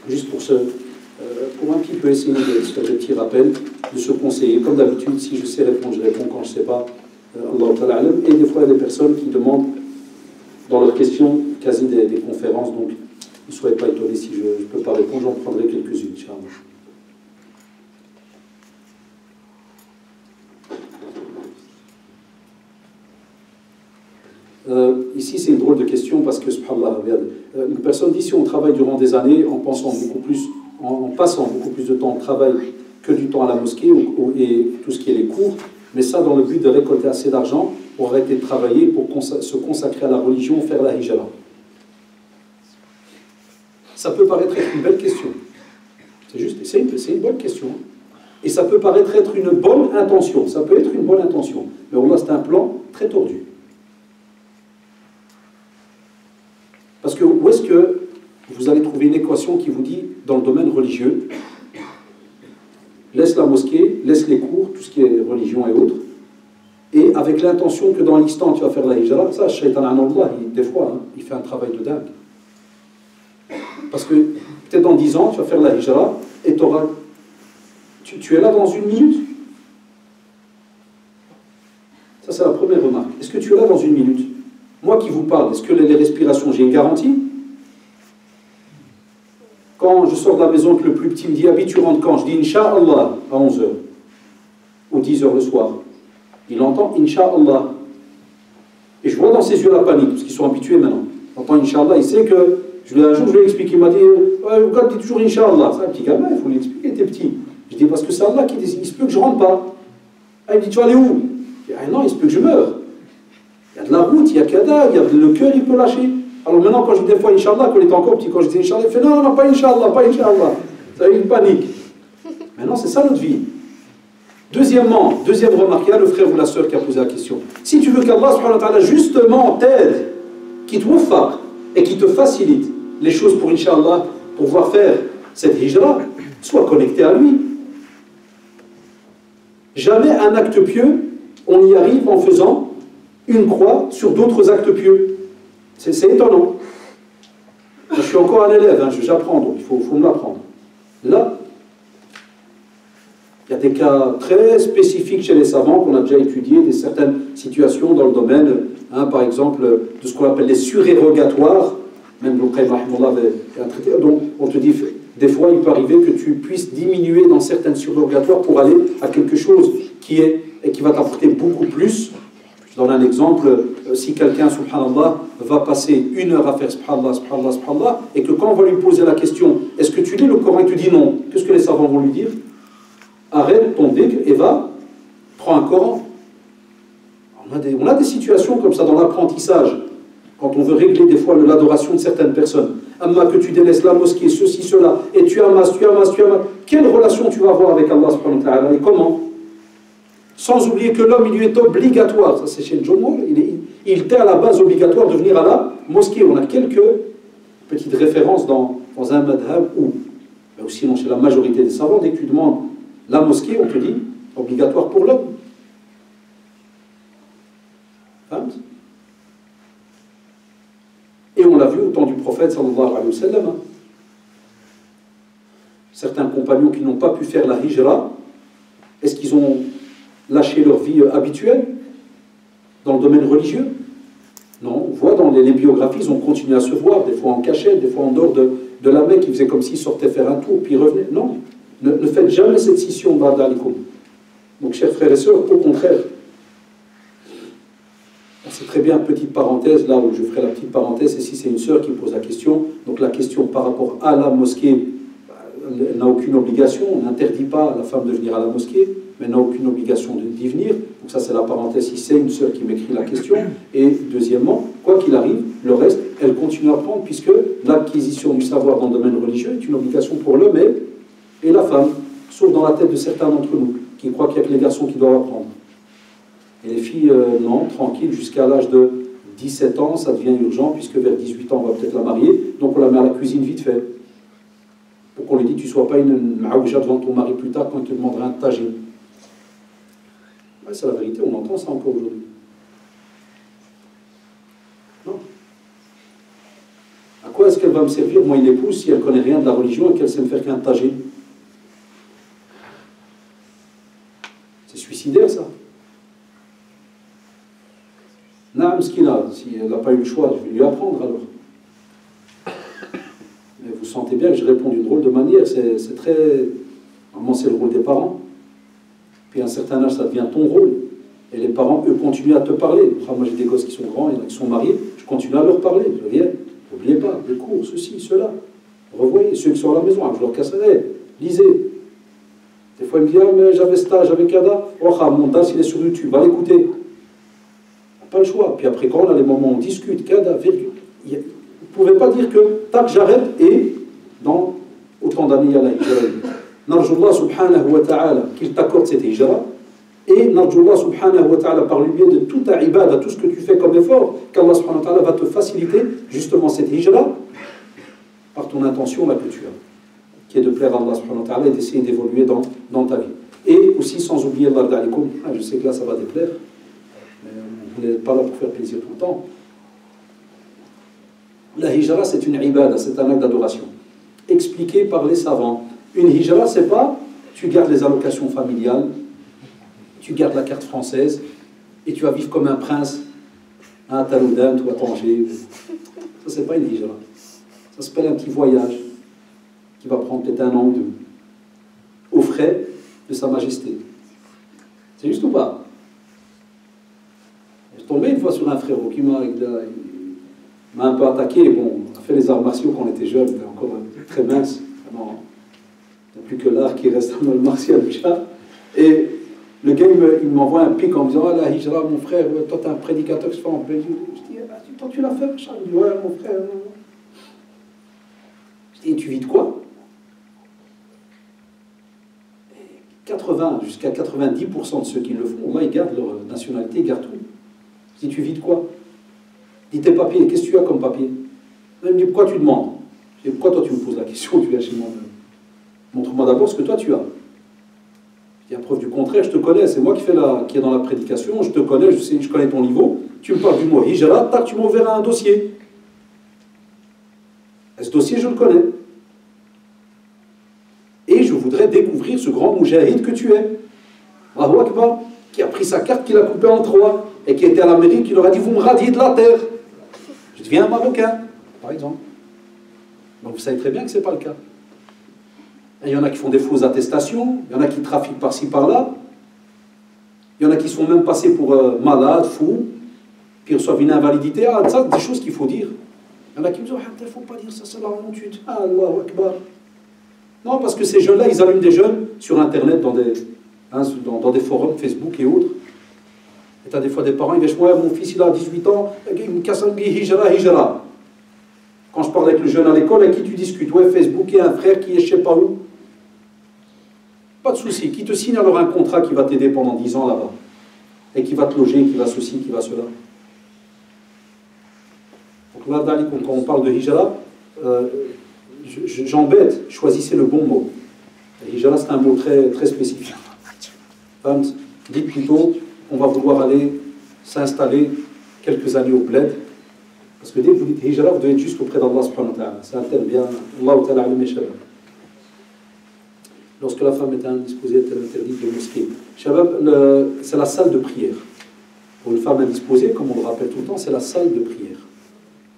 Juste pour un petit peu essayer de faire des petits rappels, de se conseiller. Comme d'habitude, si je sais répondre, je réponds. Quand je ne sais pas, Allah ta'ala alam. Et des fois, il y a des personnes qui demandent dans leurs questions quasi des conférences. Donc, ne soyez pas étonnés si je ne peux pas répondre. J'en prendrai quelques-unes, Inch'Allah. Ici, c'est une drôle de question parce que, subhanallah, une personne dit si on travaille durant des années en passant beaucoup plus de temps au travail que du temps à la mosquée et tout ce qui est les cours, mais ça dans le but de récolter assez d'argent pour arrêter de travailler, pour se consacrer à la religion, faire la hijra. Ça peut paraître être une belle question. C'est une bonne question. Et ça peut paraître être une bonne intention. Ça peut être une bonne intention. Mais Allah, c'est un plan très tordu. Parce que où est-ce que vous allez trouver une équation qui vous dit, dans le domaine religieux, laisse la mosquée, laisse les cours, tout ce qui est religion et autres, et avec l'intention que dans l'instant tu vas faire la hijra, ça, Shaitan Anallah, des fois, il fait un travail de dingue. Parce que peut-être dans 10 ans, tu vas faire la hijra, et tu es là dans une minute. Ça, c'est la première remarque. Est-ce que tu es là dans une minute? Moi qui vous parle, est-ce que les respirations, j'ai une garantie? Quand je sors de la maison, que le plus petit me dit « Abi, tu rentres quand ?» Je dis « Inch'Allah » à 11h ou 10h le soir. Il entend « Inch'Allah ». Et je vois dans ses yeux la panique, parce qu'ils sont habitués maintenant. Il entend « Inch'Allah », il sait que... un jour, je lui ai expliqué, il m'a dit « Pourquoi tu dis toujours Inch'Allah ?» C'est un petit gamin, il faut lui expliquer, il était petit. Je dis « Parce que c'est Allah qui dit, il se peut que je rentre pas. » Il me dit « Tu vas aller où ?» Je dis « Ah non, il se peut que je meure. » Il y a de la route, il y a Kada, le cœur, il peut lâcher. Alors maintenant, quand je dis des fois Inch'Allah, quand il était encore petit, quand je dis Inch'Allah, il fait non, non, pas Inch'Allah, pas Inch'Allah. Ça a eu une panique. Maintenant, c'est ça notre vie. Deuxième remarque, il y a le frère ou la sœur qui a posé la question. Si tu veux qu'Allah, subhanahu wa ta'ala, justement t'aide, qui te wafaq et qui te facilite les choses pour Inch'Allah, pour pouvoir faire cette hijra, sois connecté à lui. Jamais un acte pieux, on y arrive en faisant une croix sur d'autres actes pieux. C'est étonnant. Je suis encore un élève, j'apprends, donc il faut me l'apprendre. Là, il y a des cas très spécifiques chez les savants qu'on a déjà étudiés, certaines situations dans le domaine, par exemple, de ce qu'on appelle les surérogatoires. Même le Qayyim rahimahullah avait un traité. Donc, on te dit, des fois, il peut arriver que tu puisses diminuer dans certaines surérogatoires pour aller à quelque chose qui va t'apporter beaucoup plus. Je donne un exemple, si quelqu'un, subhanallah, va passer 1 heure à faire subhanallah, subhanallah, subhanallah, et que quand on va lui poser la question, est-ce que tu lis le Coran, et tu dis non, qu'est-ce que les savants vont lui dire? Arrête ton dhikr et va, prends un Coran. On a des situations comme ça dans l'apprentissage, quand on veut régler des fois l'adoration de certaines personnes. Amma, que tu délaisses la mosquée, ceci, cela, et tu amasses. Quelle relation tu vas avoir avec Allah subhanahu wa ta'ala, et comment? Sans oublier que l'homme, il lui est obligatoire, ça c'est chez le Jumhur, il était à la base obligatoire de venir à la mosquée. On a quelques petites références dans un madhab ou sinon chez la majorité des savants, dès que tu demandes la mosquée, on te dit obligatoire pour l'homme. Et on l'a vu au temps du prophète sallallahu alayhi wa sallam. Certains compagnons qui n'ont pas pu faire la hijra, est-ce qu'ils ont lâché leur vie habituelle dans le domaine religieux? Non, on voit dans les biographies, ils ont continué à se voir, des fois en cachette, des fois en dehors de la Mecque, ils faisaient comme s'ils sortaient faire un tour, puis ils revenaient. Non, ne faites jamais cette scission, ba'da alikum. Donc, chers frères et sœurs, au contraire, c'est très bien, petite parenthèse, là où je ferai la petite parenthèse, et si c'est une sœur qui pose la question, donc la question par rapport à la mosquée, elle n'a aucune obligation, on n'interdit pas à la femme de venir à la mosquée, mais elle n'a aucune obligation d'y venir. Donc ça c'est la parenthèse, si c'est une sœur qui m'écrit la question. Et deuxièmement, quoi qu'il arrive, le reste, elle continue à apprendre, puisque l'acquisition du savoir dans le domaine religieux est une obligation pour l'homme et la femme, sauf dans la tête de certains d'entre nous, qui croient qu'il n'y a que les garçons qui doivent apprendre. Et les filles, non, tranquille, jusqu'à l'âge de 17 ans, ça devient urgent, puisque vers 18 ans, on va peut-être la marier, donc on la met à la cuisine vite fait. Pour qu'on lui dise, tu ne sois pas une maouja devant ton mari plus tard quand il te demandera un tagine. Ouais, c'est la vérité, on entend ça encore aujourd'hui. Non. À quoi est-ce qu'elle va me servir, moi, une épouse, si elle ne connaît rien de la religion et qu'elle sait me faire qu'un tagine? C'est suicidaire, ça. Non, si elle n'a pas eu le choix, je vais lui apprendre alors. Mais vous sentez bien que je réponds d'une drôle de manière, c'est très... Normalement, c'est le rôle des parents. Puis à un certain âge, ça devient ton rôle. Et les parents, eux, continuent à te parler. Enfin, moi, j'ai des gosses qui sont grands, il y en a qui sont mariés, je continue à leur parler. Je viens, n'oubliez pas, les cours, ceci, cela. Revoyez, ceux qui sont à la maison, je leur casserai, lisez. Des fois, ils me disent, ah, mais j'avais stage avec Kada. Oh, mon DAS, il est sur YouTube, va l'écouter. Pas le choix. Puis après, quand on a les moments où on discute, Kada, virgule, vous ne pouvez pas dire que, tac, j'arrête, et dans autant d'années, il y a la hijra. Narjullah subhanahu wa ta'ala qu'il t'accorde cette hijra, et Narjullah subhanahu wa ta'ala par le biais de tout ta ibada, tout ce que tu fais comme effort, qu'Allah subhanahu wa ta'ala va te faciliter justement cette hijra par ton intention là que tu as, qui est de plaire à Allah subhanahu wa ta'ala et d'essayer d'évoluer dans ta vie. Et aussi sans oublier Allah d'alikum, je sais que là ça va déplaire, mais vous n'êtes pas là pour faire plaisir tout le temps. La hijra c'est une ibada, c'est un acte d'adoration, expliqué par les savants. Une hijra c'est pas, tu gardes les allocations familiales, tu gardes la carte française et tu vas vivre comme un prince à Taloudant ou à Tanger. Ça, c'est pas une hijra. Ça s'appelle un petit voyage qui va prendre peut-être 1 an ou 2 aux frais de Sa Majesté. C'est juste ou pas? Je suis tombé une fois sur un frérot qui m'a un peu attaqué. Bon, on a fait les arts martiaux quand on était jeune, mais encore très mince. Vraiment, il n'y a plus que l'art qui reste dans le martial déjà. Et le gars, il m'envoie un pic en me disant « Ah, la hijra, mon frère, toi, t'es un prédicateur qui se fait en Belgique. » Je dis « Toi, tu l'as fait, Charles ?» Il dit « Ouais, mon frère. » Je dis « Et tu vis de quoi ?» 80 jusqu'à 90% de ceux qui le font, là, ils gardent leur nationalité, ils gardent tout. Je dis « Tu vis de quoi ?» Il dit « Tes papiers, qu'est-ce que tu as comme papier ?» Il me dit « Pourquoi tu demandes ?» Je dis « Pourquoi toi, tu me poses la question? Tu viens chez moi. Montre-moi d'abord ce que toi, tu as. » Il y a preuve du contraire, je te connais, c'est moi qui est dans la prédication, je te connais, je connais ton niveau, tu me parles du mot hijra, tac, tu m'enverras un dossier. Et ce dossier, je le connais. Et je voudrais découvrir ce grand moujahid que tu es. Allahu Akbar, qui a pris sa carte, qui l'a coupée en 3, et qui était à l'Amérique, qui leur a dit, vous me radiez de la terre. Je deviens un Marocain, par exemple. Donc vous savez très bien que ce n'est pas le cas. Il y en a qui font des fausses attestations, il y en a qui trafiquent par-ci, par-là, il y en a qui sont même passés pour malades, fous, puis reçoivent une invalidité. Ah, ça, c'est des choses qu'il faut dire. Il y en a qui me disent, il ne faut pas dire ça, c'est la honte. Ah, Allahu Akbar. Non, parce que ces jeunes-là, ils allument des jeunes sur Internet, dans des forums Facebook et autres. Et tu as des fois des parents, ils disent, ouais, mon fils, il a 18 ans, il me casse un billet, hijra, hijra. Quand je parle avec le jeune à l'école, avec qui tu discutes? Ouais, Facebook et un frère qui est je ne sais pas où. Pas de souci, qui te signe alors un contrat qui va t'aider pendant 10 ans là-bas, et qui va te loger, qui va ceci, qui va cela. Donc là, quand on parle de hijra, j'embête, choisissez le bon mot. Hijra, c'est un mot très, très spécifique. Dites plutôt, on va vouloir aller s'installer quelques années au bled, parce que dès que vous dites hijra, vous devez être juste auprès d'Allah subhanahu wa ta'ala. C'est un terme bien, Allah ta'ala al-Meshabah. Lorsque la femme est indisposée, elle est interdite de mosquée. Shabab, c'est la salle de prière. Pour une femme indisposée, comme on le rappelle tout le temps, c'est la salle de prière.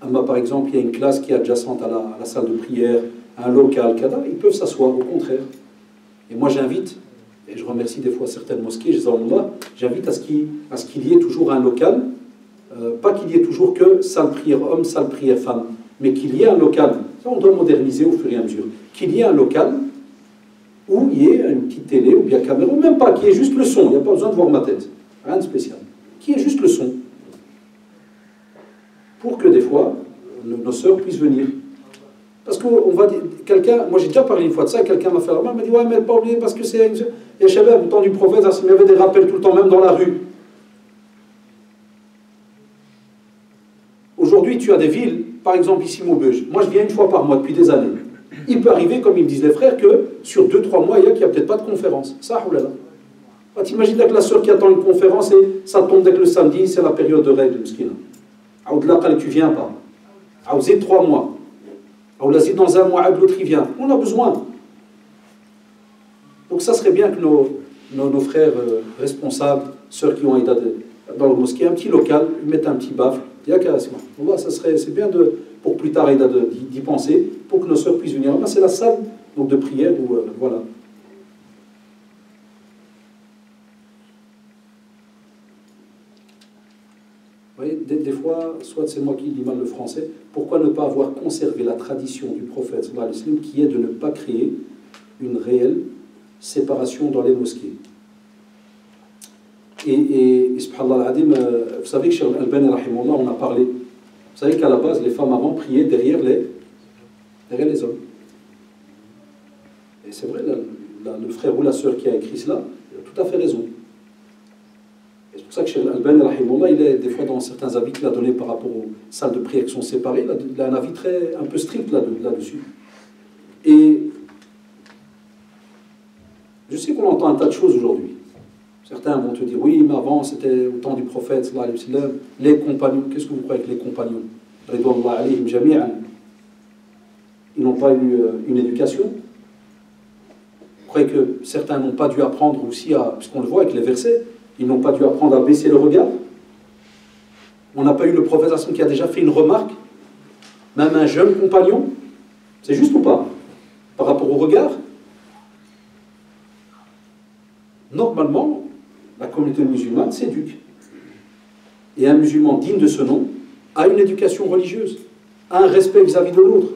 Par exemple, il y a une classe qui est adjacente à la salle de prière, un local, kada, ils peuvent s'asseoir, au contraire. Et moi j'invite, et je remercie des fois certaines mosquées, j'invite à ce qu'il y ait toujours un local, pas qu'il y ait toujours que salle prière homme, salle prière femme, mais qu'il y ait un local. Ça, on doit moderniser au fur et à mesure. Qu'il y ait un local où il y ait une petite télé ou bien caméra, ou même pas, qu'il y ait juste le son, il n'y a pas besoin de voir ma tête, rien de spécial. Qu'il y ait juste le son. Pour que des fois, nos sœurs puissent venir. Parce qu'on va dire, quelqu'un, moi j'ai déjà parlé une fois de ça, quelqu'un m'a fait la main, m'a dit, ouais, mais pas oublier parce que c'est. Et je savais, au temps du prophète, il y avait des rappels tout le temps, même dans la rue. Aujourd'hui, tu as des villes, par exemple ici, Maubeuge. Moi je viens une fois par mois depuis des années. Il peut arriver, comme ils me disent les frères, que sur 2-3 mois, il n'y a peut-être pas de conférence. Ça, oulala. T'imagines avec la sœur qui attend une conférence et ça tombe dès que le samedi, c'est la période de règle, mskina. Au-delà, tu ne viens pas. Au-delà 3 mois. Ou là, dans un mois, l'autre il vient. On a besoin. Donc ça serait bien que nos frères responsables, sœurs qui ont été dans le mosquée, un petit local, ils mettent un petit baffle. Il y a qu'à ça serait, c'est bien pour plus tard d'y penser, pour que nos sœurs puissent venir. C'est la salle donc, de prière où, voilà. Vous voyez, des fois, soit c'est moi qui dis mal le français, pourquoi ne pas avoir conservé la tradition du prophète sallallahu alayhi wa sallam qui est de ne pas créer une réelle séparation dans les mosquées. Et subhanallah al-adim, vous savez que chez Al-Albani, on a parlé, vous savez qu'à la base, les femmes avant priaient derrière les hommes. Et c'est vrai, le frère ou la sœur qui a écrit cela, il a tout à fait raison. C'est pour ça que chez Al-Albani, il est des fois dans certains avis qu'il a donnés par rapport aux salles de prière qui sont séparées, il a un avis un peu strict là-dessus. Et je sais qu'on entend un tas de choses aujourd'hui. Certains vont te dire, oui, mais avant, c'était au temps du prophète, sallallahu alayhi wa sallam, les compagnons. Qu'est-ce que vous croyez que les compagnons? Ridwanullah alayhim jami'an. Ils n'ont pas eu une éducation. Vous croyez que certains n'ont pas dû apprendre aussi puisqu'on le voit avec les versets, ils n'ont pas dû apprendre à baisser le regard. On n'a pas eu le prophète qui a déjà fait une remarque, même un jeune compagnon. C'est juste ou pas? Par rapport au regard. Normalement, la communauté musulmane s'éduque. Et un musulman digne de ce nom a une éducation religieuse, a un respect vis-à-vis de l'autre.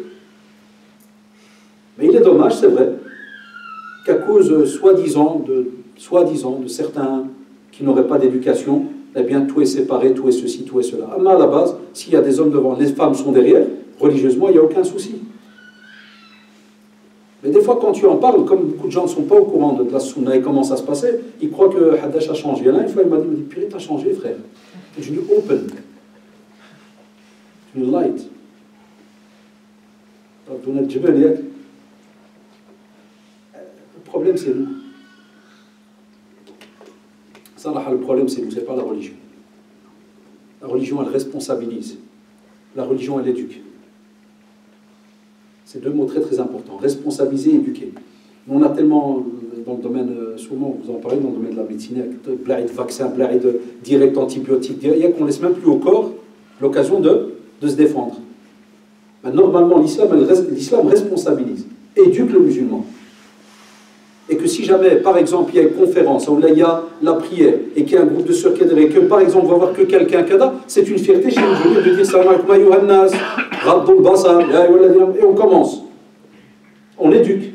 Mais il est dommage, c'est vrai, qu'à cause soi-disant de certains qui n'auraient pas d'éducation, eh bien tout est séparé, tout est ceci, tout est cela. Mais à la base, s'il y a des hommes devant, les femmes sont derrière, religieusement, il n'y a aucun souci. Mais des fois, quand tu en parles, comme beaucoup de gens ne sont pas au courant de la sunna et comment ça se passait, ils croient que Haddash a changé. Là, une fois, il m'a dit, Purée, t'as changé, frère. Et je lui ai dit, open. Je lui ai dit, light. Le problème, c'est nous. Ça, le problème, c'est nous, c'est pas la religion. La religion, elle responsabilise. La religion, elle éduque. C'est deux mots très très importants, responsabiliser et éduquer. On a tellement, dans le domaine, souvent vous en parlez, dans le domaine de la médecine, blague de vaccin, blague de direct antibiotique, il y a qu'on ne laisse même plus au corps l'occasion de se défendre. Mais normalement, l'islam responsabilise, éduque le musulman. Et que si jamais, par exemple, il y a une conférence où là, il y a la prière et qu'il y a un groupe de sœurs qui est et que, par exemple, on va voir que quelqu'un kada, c'est une fierté chez nous de dire salam alaikum ayyuhan nas, raddul basar, et on commence. On éduque.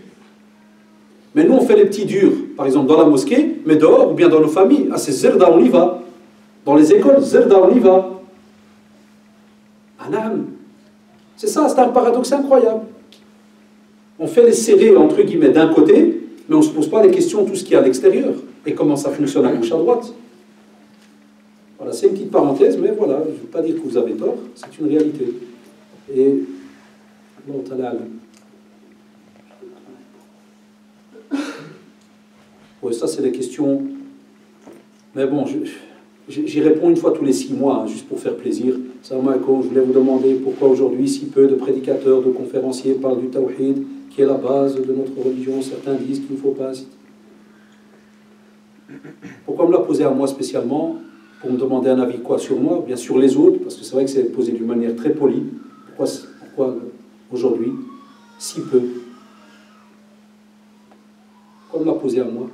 Mais nous, on fait les petits durs, par exemple, dans la mosquée, mais dehors, ou bien dans nos familles. Ah, c'est zerda, on y va. Dans les écoles, zerda, on y va. Anam. C'est ça, c'est un paradoxe incroyable. On fait les serrés, entre guillemets, d'un côté, mais on ne se pose pas les questions de tout ce qu'il y a à l'extérieur et comment ça fonctionne à gauche à droite. Voilà, c'est une petite parenthèse, mais voilà, je ne veux pas dire que vous avez tort, c'est une réalité. Et oui, ça c'est les questions. Mais bon, j'y réponds une fois tous les 6 mois, hein, juste pour faire plaisir. Salam alaikum, je voulais vous demander pourquoi aujourd'hui si peu de prédicateurs, de conférenciers parlent du tawhid, qui est la base de notre religion. Certains disent qu'il ne faut pas. Pourquoi me l'a posé à moi spécialement? Pour me demander un avis quoi sur moi? Bien sûr les autres, parce que c'est vrai que c'est posé d'une manière très polie. Pourquoi aujourd'hui si peu? Pourquoi me l'a posé à moi?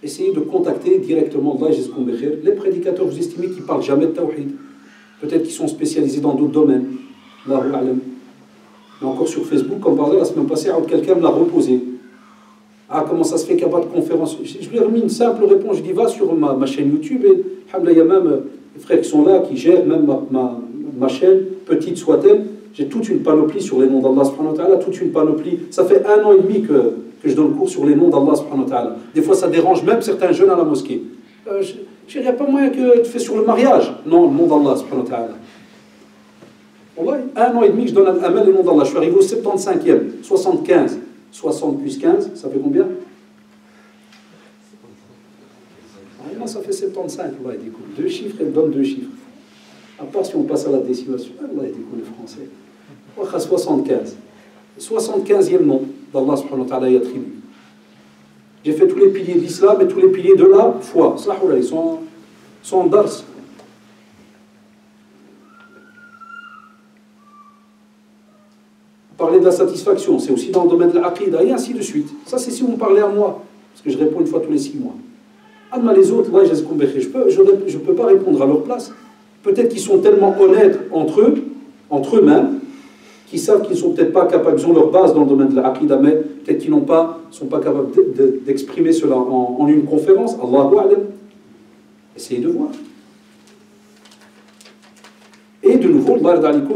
Essayez de contacter directement les prédicateurs, vous estimez qu'ils ne parlent jamais de tawhid. Peut-être qu'ils sont spécialisés dans d'autres domaines. Allahu a'lam. Mais encore sur Facebook, comme par exemple la semaine passée, quelqu'un me l'a reposé. Ah, comment ça se fait qu'il n'y a pas de conférence? Je lui ai remis une simple réponse. Je dis, va sur ma chaîne YouTube et il y a même les frères qui sont là, qui gèrent même ma chaîne, petite soit-elle. J'ai toute une panoplie sur les noms d'Allah subhanahu wa ta'ala, toute une panoplie. Ça fait 1 an et demi que je donne cours sur les noms d'Allah subhanahu wa ta'ala. Des fois, ça dérange même certains jeunes à la mosquée. Il n'y a pas moyen que tu fais sur le mariage. Non, le nom d'Allah subhanahu wa ta'ala. Ouais, 1 an et demi que je donne un mail le nom d'Allah. Je suis arrivé au 75e, 75. 60 plus 15, ça fait combien? Ah, non, ça fait 75. Allah, il découle 2 chiffres, elle donne 2 chiffres. À part si on passe à la décimation. Allah, il découle le français. 75. 75e nom d'Allah subhanahu wa ta'ala y attribue. J'ai fait tous les piliers de l'islam et tous les piliers de la foi. Ils sont en dars. Parler de la satisfaction, c'est aussi dans le domaine de l'aqida, et ainsi de suite. Ça, c'est si vous me parlez à moi, parce que je réponds une fois tous les 6 mois. Les autres, je ne peux pas répondre à leur place. Peut-être qu'ils sont tellement honnêtes entre eux-mêmes, qu'ils savent qu'ils ne sont peut-être pas capables, ils ont leur base dans le domaine de l'aqida, mais peut-être qu'ils ne sont pas capables d'exprimer cela en une conférence. Allahu a'lam. Essayez de voir. Et de nouveau,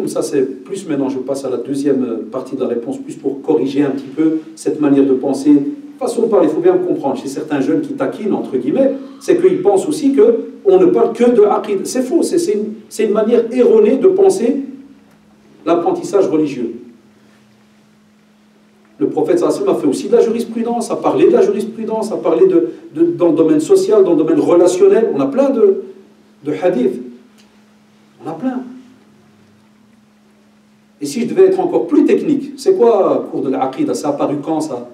ça c'est plus maintenant, je passe à la deuxième partie de la réponse, plus pour corriger un petit peu cette manière de penser. Façon de parler, il faut bien comprendre, chez certains jeunes qui taquinent, entre guillemets, c'est qu'ils pensent aussi qu'on ne parle que de aqid. C'est faux, c'est une manière erronée de penser l'apprentissage religieux. Le prophète sallallahu alayhi wa sallam a fait aussi de la jurisprudence, a parlé de la jurisprudence, a parlé dans le domaine social, dans le domaine relationnel. On a plein de hadiths. On a plein. Et si je devais être encore plus technique, c'est quoi le cours de l'aqida? Ça a apparu quand ça?